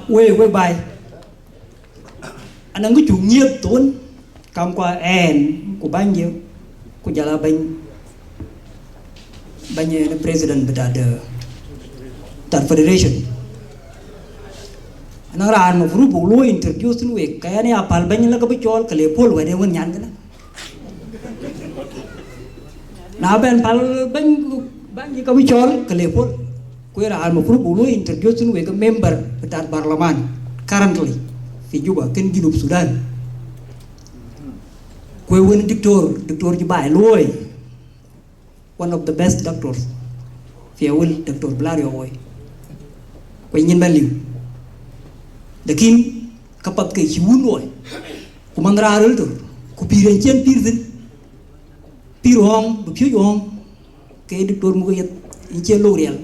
quê bài anh đang có chủ nghiệp tuấn cầm qua của bao nhiêu của nhà là bao nhiêu president that federation anh ra một group bulu introduce nu cái này apal bao nhiêu là cái bicol cái lệ phol vậy đấy vẫn nhàn cái nào bên pal bao nhiêu cái bicol cái lệ phol quê ra một group bulu introduce nu cái member that parliament currently di Juba ken Junub Sudan quê win doctor ci bay loy one of the best doctors phía win doctor Blario oi quê nhìn ban liu dakin kapat ke chiwun oi ku mangra rul tur ku piren chen pirzin pirong bu pyo yong ke doctor mu yet in chen lo real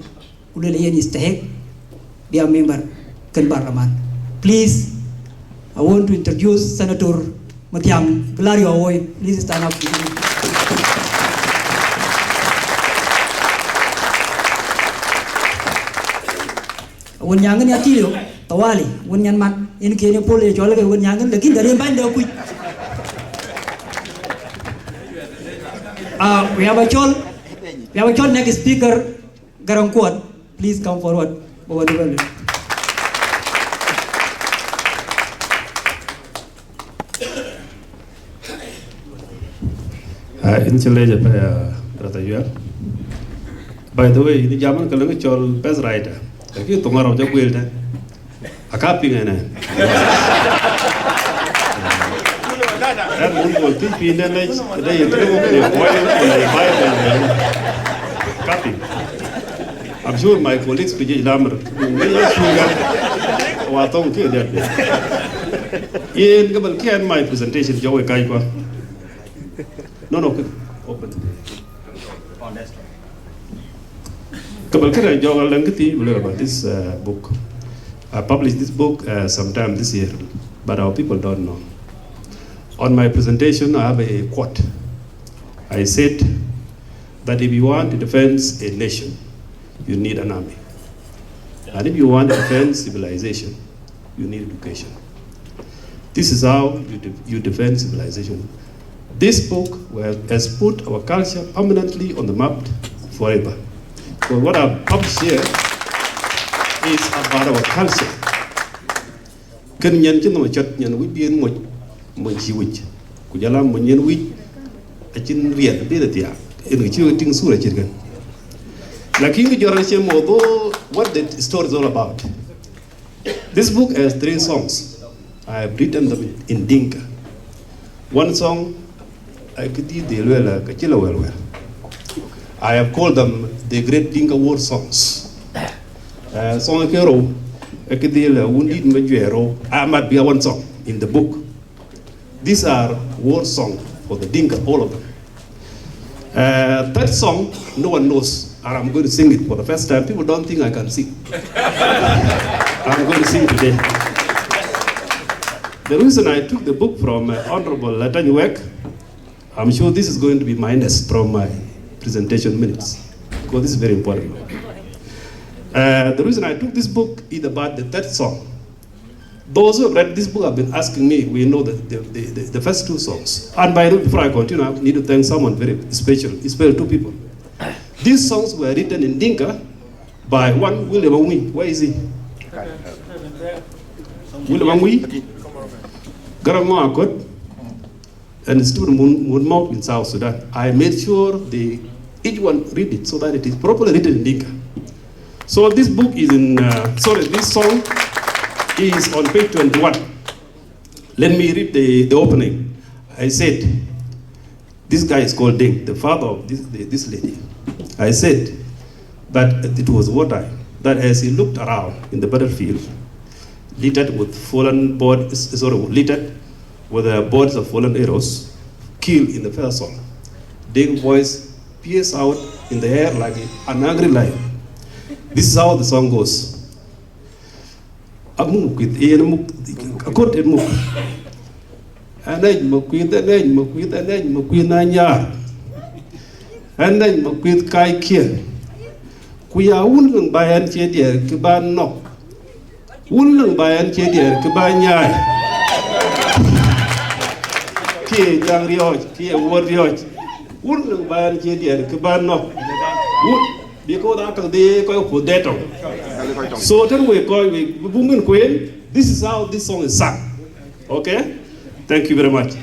ku le yen istahek dia member ken parliament. Please, I want to introduce Senator Matiang Blario Oi. Please stand up. Wan nyangan ya kilo tawali wan nyan mat in kene pole jole ke wan nyangan lekin dari ban da ku. We have a chol next speaker Garang Kuot. Please come forward. In Chile, Brother. By the way, the German Kalangichol best writer. If you tomorrow, just will a copy and will think in the next day, copy. I'm sure my colleagues, PJ Lammer, will talk to that. In Gabal can my presentation, Joey Kaikwa. No, open. Couple of Joel Langati will about this book. I published this book sometime this year, but our people don't know. On my presentation, I have a quote. I said that if you want to defend a nation, you need an army. And if you want to defend civilization, you need education. This is how you defend civilization. This book has put our culture permanently on the map forever. So what I've published here is about our culture. Can you know chat nyan we be in mo chi wich ku jala mo nyen wich a chin riet be the in the chi ting sura chirgan. Lakin the generation mo what the story is all about. This book has 3 songs. I have written them in Dinka. One song I have called them the Great Dinka War Songs. Song Kero, I might be one song in the book. These are war songs for the Dinka, all of them. That song, no one knows, and I'm going to sing it for the first time. People don't think I can sing. I'm going to sing today. The reason I took the book from Honorable Latanyuek, I'm sure this is going to be minus from my presentation minutes, because this is very important. The reason I took this book is about the 3rd song. Those who have read this book have been asking me, we know that the first 2 songs. And by the way, before I continue, I need to thank someone very special, especially 2 people. These songs were written in Dinka by one William Angwi. Where is he? William Angwi, Garang Kuot Kuot, and Stephen Munmok in South Sudan. I made sure each one read it so that it is properly written in Dinka. So this book is this song is on page 21. Let me read the opening. I said, this guy is called Ding, the father of this lady. I said that it was wartime, that as he looked around in the battlefield, littered with littered with the bodies of fallen heroes, killed in the first song. Ding's voice pierced out in the air like an angry lion. This is how the song goes. Wouldn't buy and chedia, Kubanya. Key, young Riot, Key, Word Riot. Wouldn't buy and chedia, Kubano. Because after they go for that. So then we go with Woman Queen. This is how this song is sung. Okay? Thank you very much.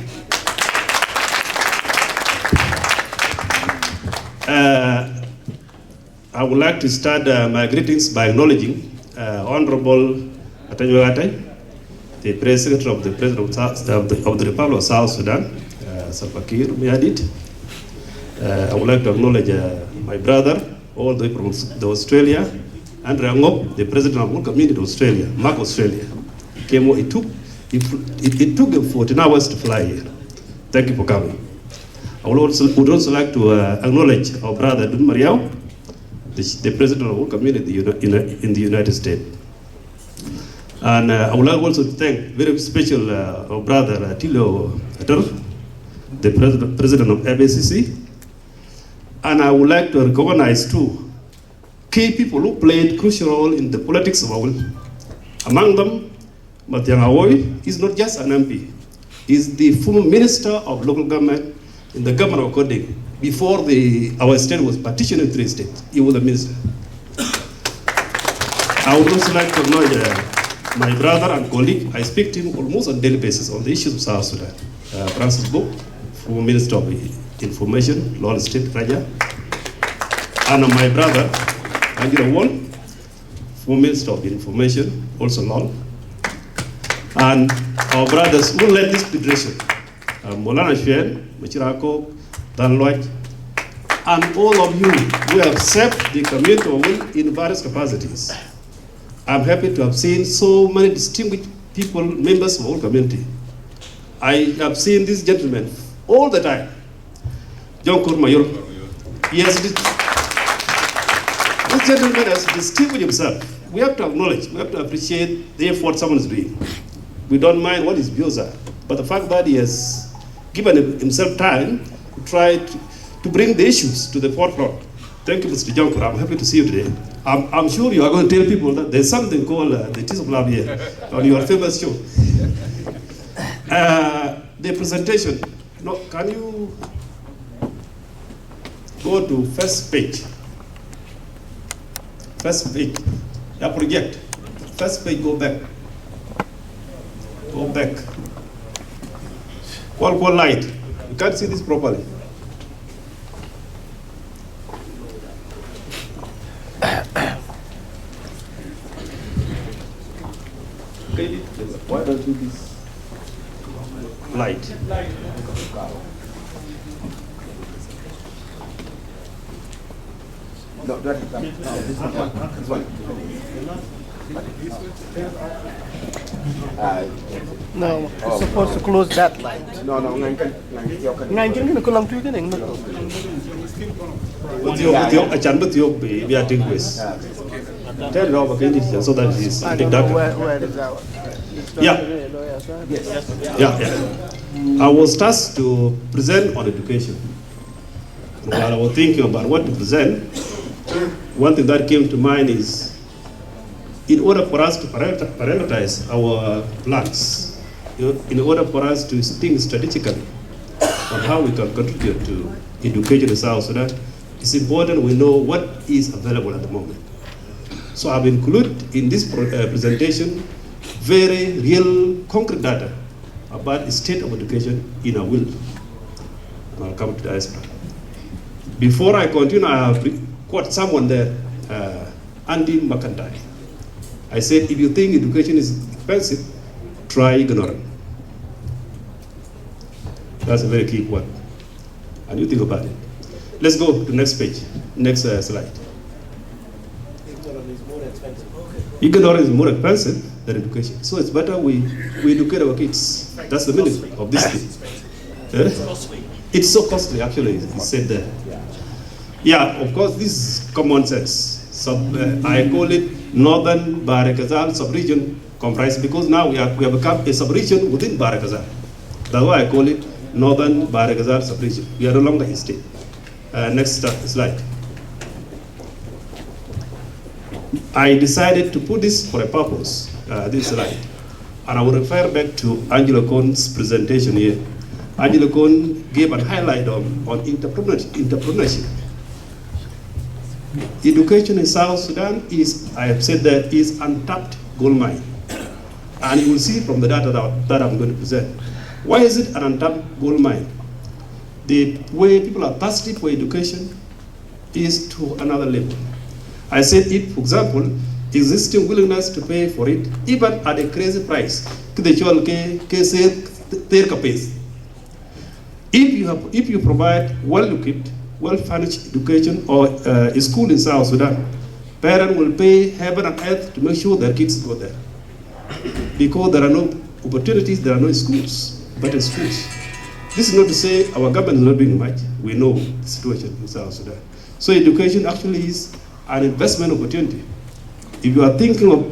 I would like to start my greetings by acknowledging Honorable Atanyoate, the President of the Republic of South Sudan, Salva Kiir Mayardit. I would like to acknowledge my brother, all the way from Australia, and Rangop, the President of the Community of Australia, Mark Australia. It took them 14 hours to fly here. Thank you for coming. I would also like to acknowledge our brother Dun Mariau, the President of the Community in the United States. And I would like also to thank very special our brother Tilo Atar, the President of FACC. And I would like to recognize two key people who played crucial role in the politics of Awil. Among them, Nyomlaau Aweil is not just an MP, he's the former Minister of Local Government in the government of Koding. Before our state was partitioned in 3 states, he was the minister. I would also like to acknowledge my brother and colleague. I speak to him almost on a daily basis on the issues of South Sudan. Francis Book, former Minister of Information, Lord State Raja. And my brother, Angela Won, former Minister of Information, also Lord. And our brothers who led this federation, Molana Shuen, Machirako, Dan Lloyd, and all of you who have served the community in various capacities. I'm happy to have seen so many distinguished people, members of our community. I have seen this gentleman all the time, John Kurmayor. This gentleman has distinguished himself. We have to acknowledge, we have to appreciate the effort someone is doing. We don't mind what his views are, but the fact that he has given himself time to try to bring the issues to the forefront. Thank you, Mr. Jonker. I'm happy to see you today. I'm sure you are going to tell people that there's something called the Tears of Love here on your famous show. The presentation, can you go to first page? First page, yeah, project. First page, go back. Go back. Call light. You can't see this properly. Okay, why don't you this light? No, this one. No, it's supposed to close that light. No, Ngayon ko lang tuyo kan We are taking this. Tell it over again so that it is take that. Where is that? Yeah. I was tasked to present on education. While I was thinking about what to present, one thing that came to mind is, in order for us to prioritize our plans, in order for us to think strategically on how we can contribute to education in South Sudan, it's important we know what is available at the moment. So I've included in this presentation very real, concrete data about the state of education in Awil. I'll come to the diaspora. Before I continue, I have quoted someone there, Andy McIntyre. I said, if you think education is expensive, try ignorance. That's a very key one. And you think about it. Let's go to the next page, next slide. Ignorance is more expensive than education. So it's better we educate our kids. That's the meaning of this thing. It's so costly, actually, it's said there. Yeah, of course, this is common sense. I call it Northern Barakazal sub-region comprised, because now we have become a sub-region within Barakazal. That's why I call it Northern Barakazal sub-region. We are no longer a state. Next slide. I decided to put this for a purpose. this slide. And I will refer back to Angela Cohn's presentation here. Angela Cohn gave a highlight on entrepreneurship. Education in South Sudan is, I have said that, is untapped gold mine. And you will see from the data that I'm going to present. Why is it an untapped gold mine? The way people are thirsty for education is to another level. I said it, for example, existing willingness to pay for it, even at a crazy price. If you provide well-equipped, well-furnished education or a school in South Sudan, parents will pay heaven and earth to make sure their kids go there. Because there are no opportunities, there are no schools, better schools. This is not to say our government is not doing much. We know the situation in South Sudan. So education actually is an investment opportunity. If you are thinking of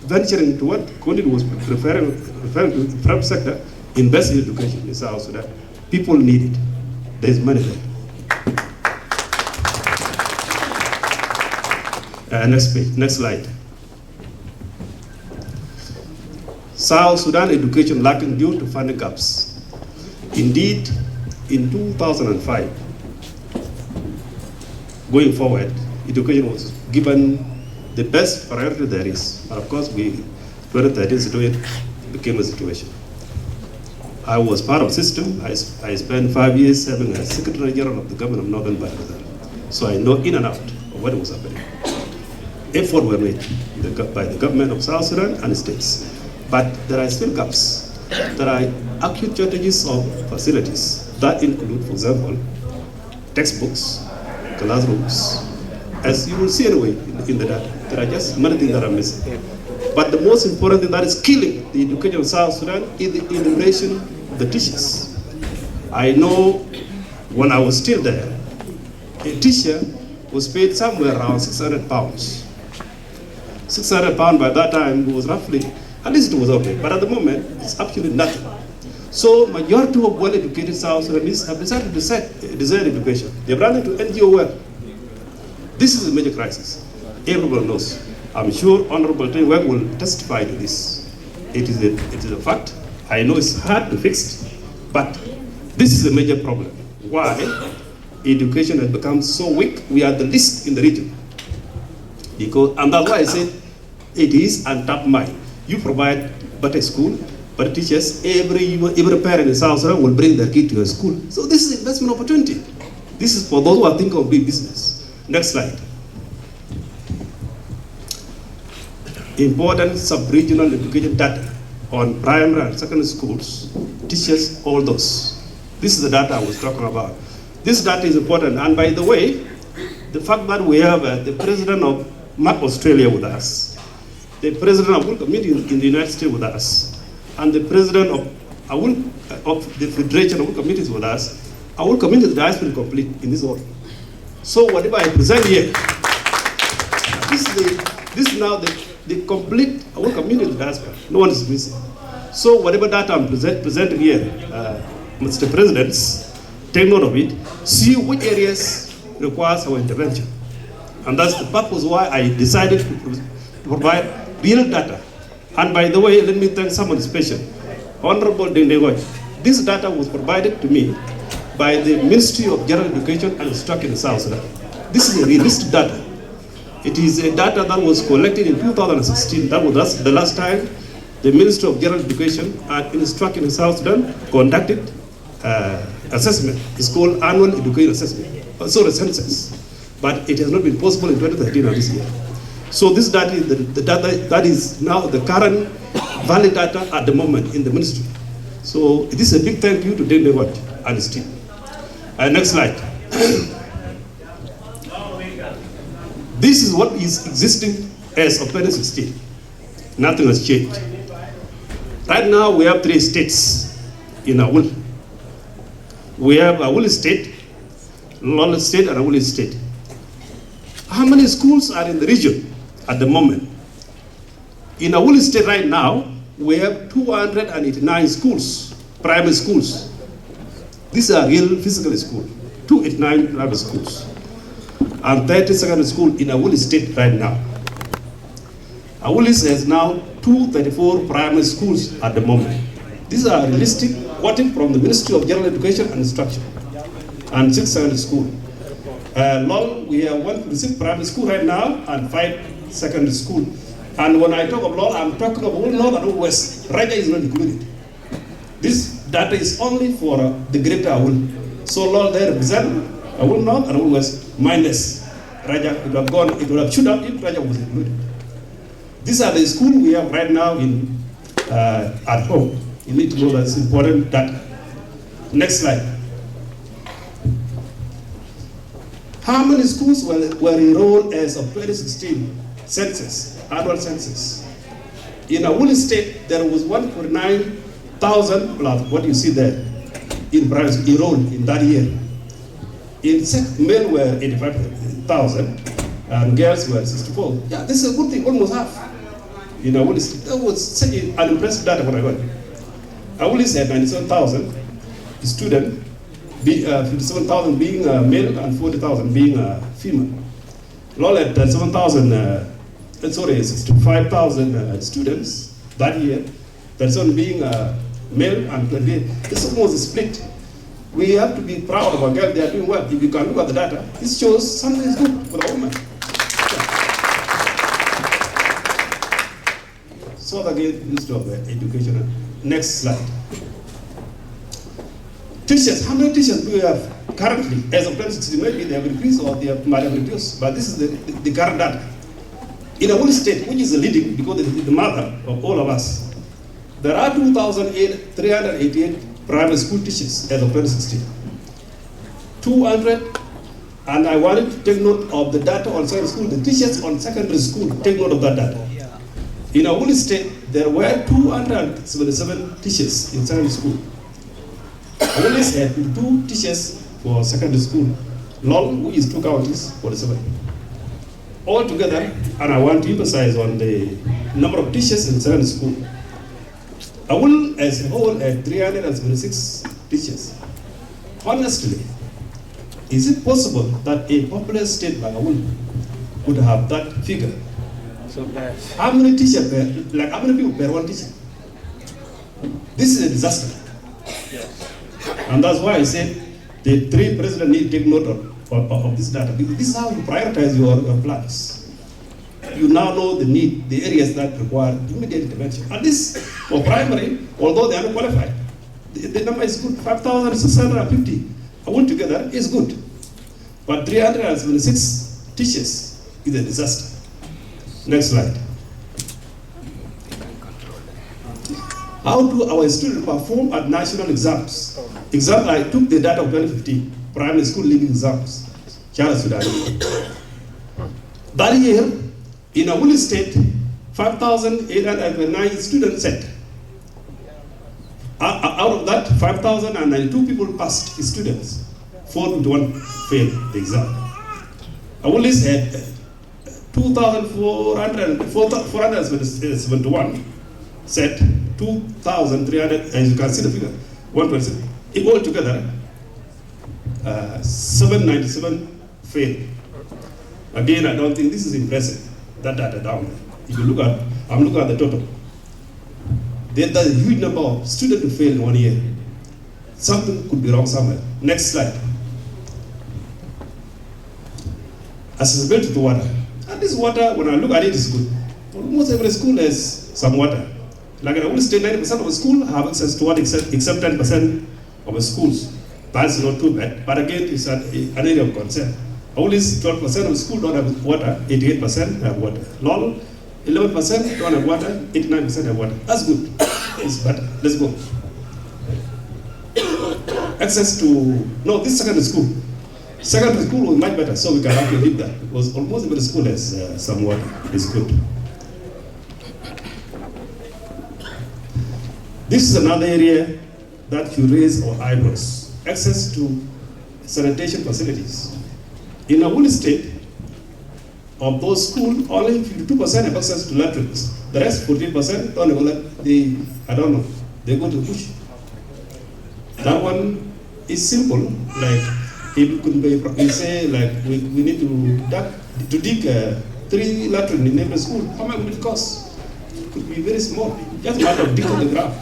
venturing to what Condit was referring to, the private sector, invest in education in South Sudan. People need it. There is money there. Next page, next slide. South Sudan education lacking due to funding gaps. Indeed, in 2005, going forward, education was given the best priority there is. But of course, 2013 situation became a situation. I was part of the system. I spent 5 years serving as Secretary General of the government of Northern Barbados. So I know in and out of what was happening. Efforts were made by the government of South Sudan and the states. But there are still gaps. There are acute shortages of facilities. That include, for example, textbooks, classrooms. As you will see anyway in the data, there are just many things that are missing. But the most important thing that is killing the education of South Sudan is the enumeration of the teachers. I know when I was still there, a teacher was paid somewhere around 600 pounds. 600 pounds by that time was roughly, at least it was okay, but at the moment, it's absolutely nothing. So majority of well-educated South Sudanese have decided to desire education. They've run into NGO work. This is a major crisis. Everyone knows. I'm sure Honorable Tenwek will testify to this. It is a fact. I know it's hard to fix, but this is a major problem. Why? Education has become so weak. We are the least in the region. And that's why I said it is untapped mine. You provide better school, better teachers. Every parent in South Sudan will bring their kid to a school. So this is investment opportunity. This is for those who are thinking of big business. Next slide. Important sub-regional education data on primary and secondary schools, teachers, all those. This is the data I was talking about. This data is important. And by the way, the fact that we have the president of MAP Australia with us, the president of World Committee in the United States with us, and the president of the Federation of World Committees with us, our World Committee is complete in this order. So whatever I present here, this is now the complete World Committee of diaspora. No one is missing. So whatever data I'm presenting here, Mr. President, take note of it, see which areas requires our intervention. And that's the purpose why I decided to provide real data. And by the way, let me thank someone special, Honorable Dengdegoj. This data was provided to me by the Ministry of General Education and Instruction in South Sudan. This is a realistic data. It is a data that was collected in 2016. That was the last time the Ministry of General Education and Instruction in South Sudan conducted assessment. It's called Annual Education Assessment, sorry, census. But it has not been possible in 2013 or this year. So this data is the data that is now the current valid data at the moment in the ministry. So this is a big thank you to Dengdegoj and his team. Next slide. This is what is existing as of 2016. Nothing has changed. Right now we have 3 states in Aweil. We have Aweil State, Lawless State, and Aweil State. How many schools are in the region at the moment? In Aweil State right now, we have 289 schools, private schools. These are real physical schools, 289 private schools, and 30 secondary schools in Aweil State right now. Aweil has now 234 primary schools at the moment. These are realistic, quoted from the Ministry of General Education and Instruction, and 600 schools. LOL, we have 156 primary school right now and 5 secondary school. And when I talk of LOL, I'm talking of all north and all west. Raja is not included. This data is only for the greater Aweil. So LOL there represent Aweil north and Aweil west minus Raja. It would have gone, it would have shoot up if Raja was included. These are the schools we have right now in at home. You need to know that's important data. Next slide. How many schools were enrolled as of 2016 census, annual census? In Aweil State, there was 149,000 plus what you see there in primary enrolled in that year. In male were 85,000 and girls were 64. Yeah, this is a good thing, almost half. In Aweil State, that was such an impressive data when I got. Aweil had 97,000 students. 57,000 being male and 40,000 being female. LOL had 65,000 students that year. That's one being male and 28. This almost a split. We have to be proud of our girls. They are doing well. If you can look at the data, this shows something is good for the woman. So again, Ministry of Education. Next slide. Teachers, how many teachers do we have currently? As of 2016, maybe they have increased or they might have reduced, but this is the current data. In Aweil State, which is the leading, because it is the mother of all of us, there are 2,388 primary school teachers as of 2016. 200, and I wanted to take note of the data on secondary school, the teachers on secondary school, take note of that data. In Aweil State, there were 277 teachers in secondary school. Aweil had 2 teachers for secondary school. LOL, which is 2 counties, 47. All together, and I want to emphasize on the number of teachers in secondary school. Aweil as a whole had 376 teachers. Honestly, is it possible that a populous state like Aweil would have that figure? So bad. How many teachers per, like how many people per one teacher? This is a disaster. And that's why I said the 3 presidents need to take note of this data. Because this is how you prioritize your plans. You now know the need, the areas that require immediate intervention. And this, for primary, although they are not qualified, the number is good. 5,650 altogether is good. But 376 teachers is a disaster. Next slide. How do our students perform at national exams? Example, I took the data of 2015, primary school leaving exams, Sudan. That year, in Aweil State, 5,809 students set. Out of that, 5,092 people passed students. 421 failed the exam. Aweil had 471 set, 2,300, as you can see the figure, 1%. All together, 797 failed. Again, I don't think this is impressive, that data down there. If you look at, I'm looking at the total. There's a huge number of students who failed in 1 year. Something could be wrong somewhere. Next slide. Accessibility to water. And this water, when I look at it, is good. Almost every school has some water. Like in Aweil State, 90% of the school have access to water except 10% of the schools. That's not too bad. But again, it's an area of concern. Only 12% of the school don't have water, 88% have water. LOL, 11% don't have water, 89% have water. That's good. It's better. Let's go. Access to, no, this secondary school. Secondary school was much better, so we can actually leave that. Because almost every school has some water. It's good. This is another area that you raise our eyebrows. Access to sanitation facilities. In Aweil State, of those schools, only 52% have access to latrines. The rest, 14%, don't know, I don't know, they go to the bush. That one is simple, like if it could be, we say like we need to dig 3 latrines in every school. How much would it cost? could be very small, just a matter of digging the ground.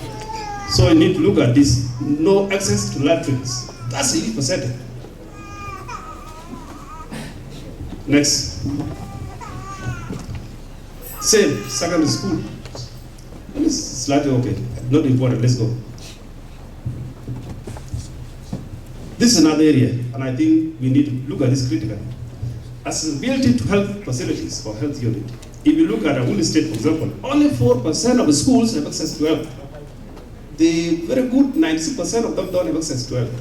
So you need to look at this. No access to latrines. That's a huge percentage. Next. Same, secondary school. It's slightly okay, not important, let's go. This is another area, and I think we need to look at this critically. Accessibility to health facilities or health unit. If you look at Aweil State, for example, only 4% of the schools have access to health. The very good 96% of them don't have access to health.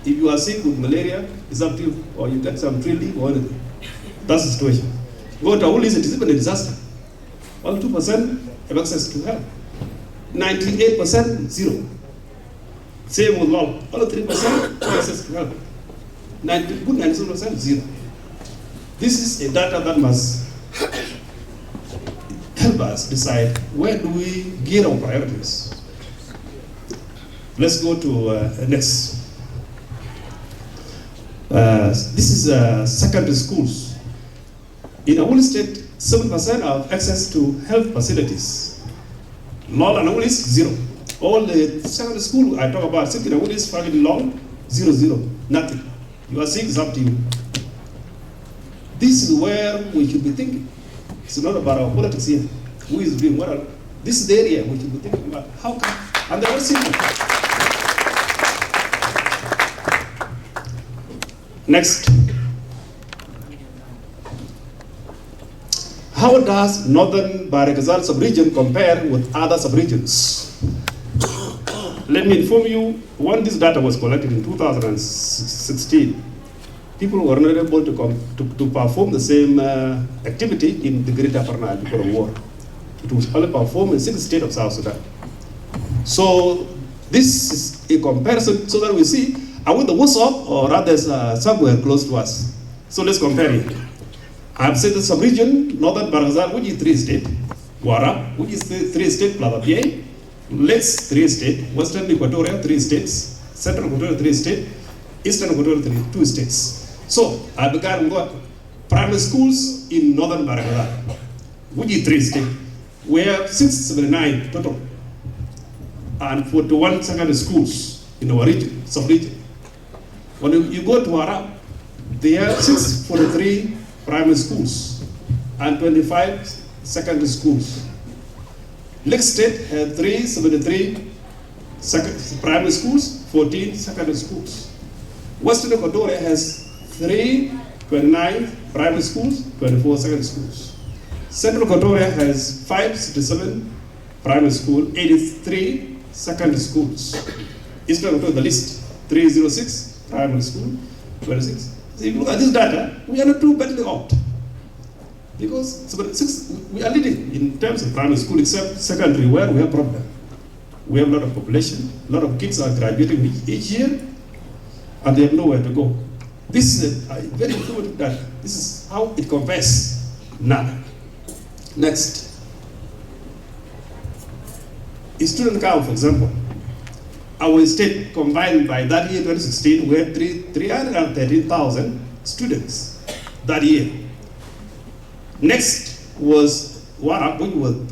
If you are sick with malaria, it's up to you, or you get some tree leaf or anything. That's the situation. Go to Aweil, it is even a disaster. Only 2% have access to health. 98% zero. Same with law. Only 3% have access to health. Good 97% zero. This is a data that must help us decide where do we gear our priorities. Let's go to next. This is secondary schools. In Aweil State, 7% have access to health facilities. Law and Aweil is zero. All the secondary school I talk about, sick in Aweil is family law, 0, nothing. You are sick, it's up to you. This is where we should be thinking. It's not about our politics here. Who is doing what? This is the area we should be thinking about. How come? And they're very simple. Next. How does Northern Bahari Ghazal sub-region compare with other sub-regions? Let me inform you, when this data was collected in 2016, people were not able to perform the same activity in the Greater Upper Nile because of war. It was only performed in 6 states of South Sudan. So this is a comparison so that we see, are we the worst off or others somewhere close to us? So let's compare it. I've said the sub-region, Northern Bahari Ghazal, which is 3 states, Warab, which is 3 states plus Abyei, Lakes 3 states, Western Equatoria 3 states, Central Equatoria 3 states, Eastern Equatoria 2 states. So I began with primary schools in Northern Bahari Ghazal, which is 3 states. We have 679 total, and 41 secondary schools in our region, sub-region. When you go to Warab, they have 643 primary schools and 25 secondary schools. Lake State has 373 primary schools, 14 secondary schools. Western Equatoria has 329 primary schools, 24 secondary schools. Central Equatoria has 567 primary schools, 83 secondary schools. Eastern Equatoria, the list, 306 primary school, 26. So if you look at this data, we are not too badly off. Because we are leading in terms of primary school, except secondary, where we have problem. We have a lot of population, a lot of kids are graduating each year, and they have nowhere to go. This is a very informative data. This is how it compares now. Next. In student count, for example, our state combined by that year, 2016, we had 313,000 students that year. Next was Warab,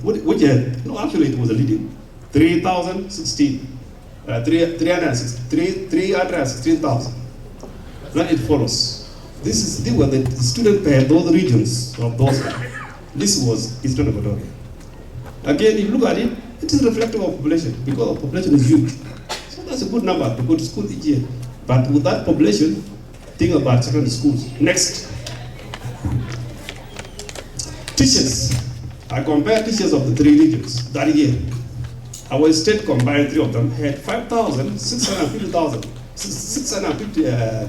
which had, no, actually it was a leading, 316,000. Then it follows. These were the student per those regions of those. This was Eastern Equatoria. Again, if you look at it, it is reflective of population because the population is huge. So that's a good number to go to school each year. But with that population, think about secondary schools. Next. Teachers. I compare teachers of the 3 regions that year. Our state combined 3 of them had 650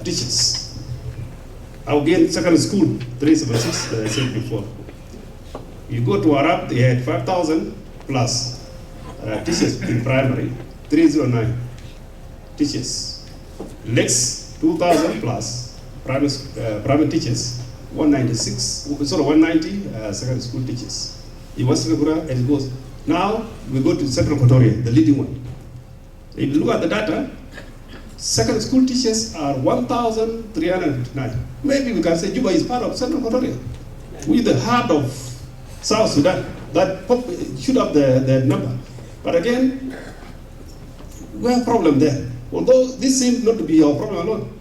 teachers. Again, secondary school, 376, I said before. You go to Warab, they had 5,000 plus teachers in primary, 309 teachers. Lakes, 2,000 plus primary teachers, 190 secondary school teachers. In Western Equatoria, and it goes. Now we go to Central Equatoria, the leading one. If you look at the data, secondary school teachers are 1,359. Maybe we can say Juba is part of Central Equatoria, with the heart of South Sudan. that should have the number. But again, we have a problem there. Although this seems not to be our problem alone.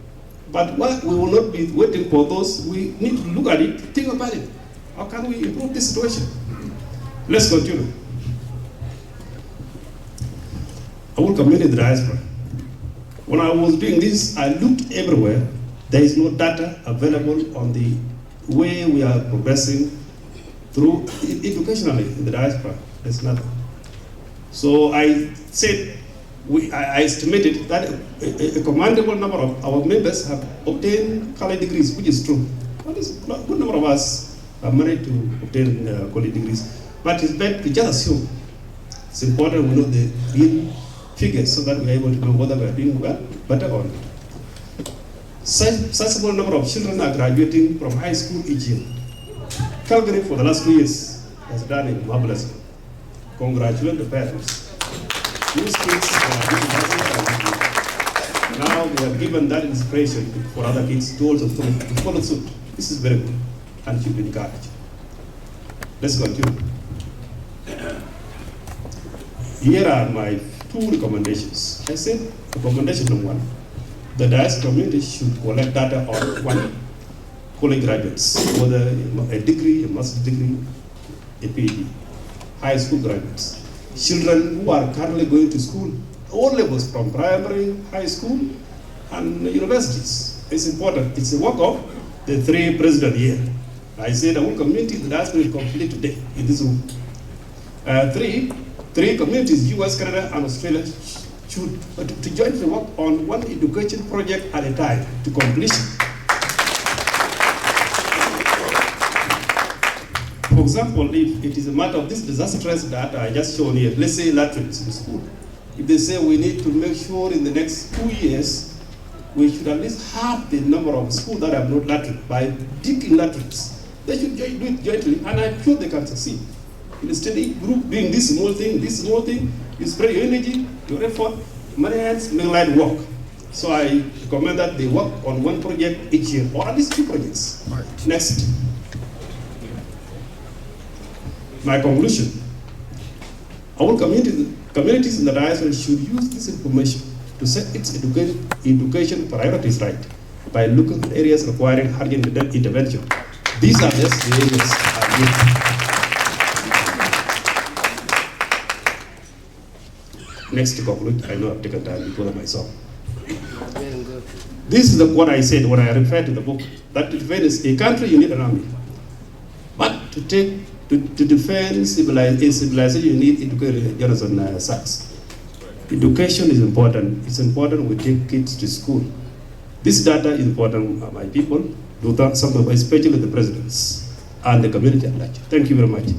But what we will not be waiting for those, we need to look at it, think about it. How can we improve this situation? Let's continue. I will commit in the diaspora. When I was doing this, I looked everywhere. There is no data available on the way we are progressing through educationally in the diaspora. There's nothing. So I said, I estimated that a commendable number of our members have obtained college degrees, which is true. But a good number of us have managed to obtain college degrees. But it's better to just assume. It's important we know the real figures so that we're able to know whether we're doing well, better or not. Sizable number of children are graduating from high school each year. Calgary for the last 2 years has done it marvelously. Congratulate the parents. These kids now they have given that inspiration for other kids to also follow suit. This is very good and should be encouraged. Let's continue. Here are my 2 recommendations. I said recommendation number 1. The diaspora community should collect data on college graduates, whether a degree, a master's degree, a PhD, high school graduates. Children who are currently going to school, all levels from primary, high school, and universities. It's important. It's the work of the 3 presidents here. I said the whole community, the diaspora will complete today in this room. 3 communities, US, Canada, and Australia, should to jointly work on one education project at a time to completion. For example, if it is a matter of this disastrous data I just shown here, let's say latrines in school. If they say we need to make sure in the next 2 years, we should at least have the number of schools that have not latrine by digging latrines. They should do it jointly, and I'm sure they can succeed. In a steady group doing this small thing, you spread your energy, your effort, many hands, make light work. So I recommend that they work on one project each year, or at least 2 projects. Right. Next. My conclusion. Our communities in the diaspora should use this information to set its education priorities right by looking at areas requiring urgent intervention. These are just the areas I need. Next to conclude, I know I've taken time because of myself. This is what I said when I referred to the book, that to defend a country you need an army. But to defend civilization you need education, Jonathan Sachs. Education is important. It's important we take kids to school. This data is important, my people, especially the presidents and the community at large. Thank you very much.